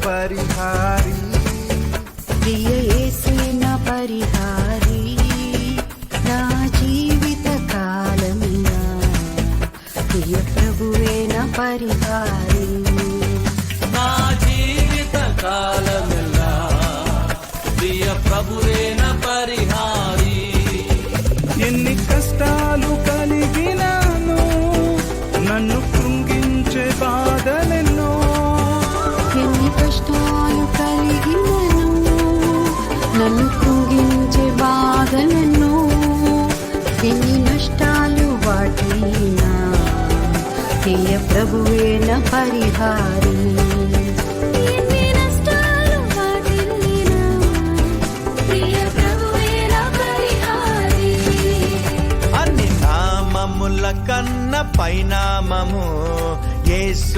పరిహారి, ప్రియ యేసే నా పరిహారి, నా జీవిత కాలమిలా ప్రియ ప్రభువే నా పరిహారి, నా జీవిత కాలమెల్లా ప్రియ ప్రభువే నా పరిహారి. ఎన్ని కష్టాలు కలిగినాను, నన్ను కృంగించే బాధలెన్నో, ఎన్ని కష్టాలు కలిగినను, నన్ను కృంగించే బాధలెన్నో, ఎన్ని నష్టాలు వాటినా ప్రియ ప్రభువే నా పరిహారి, ఎన్ని నష్టాలు వాటిల్లినా ప్రియ ప్రభువే నా పరిహారి. అన్ని నామముల కన్న పైనామము యేసు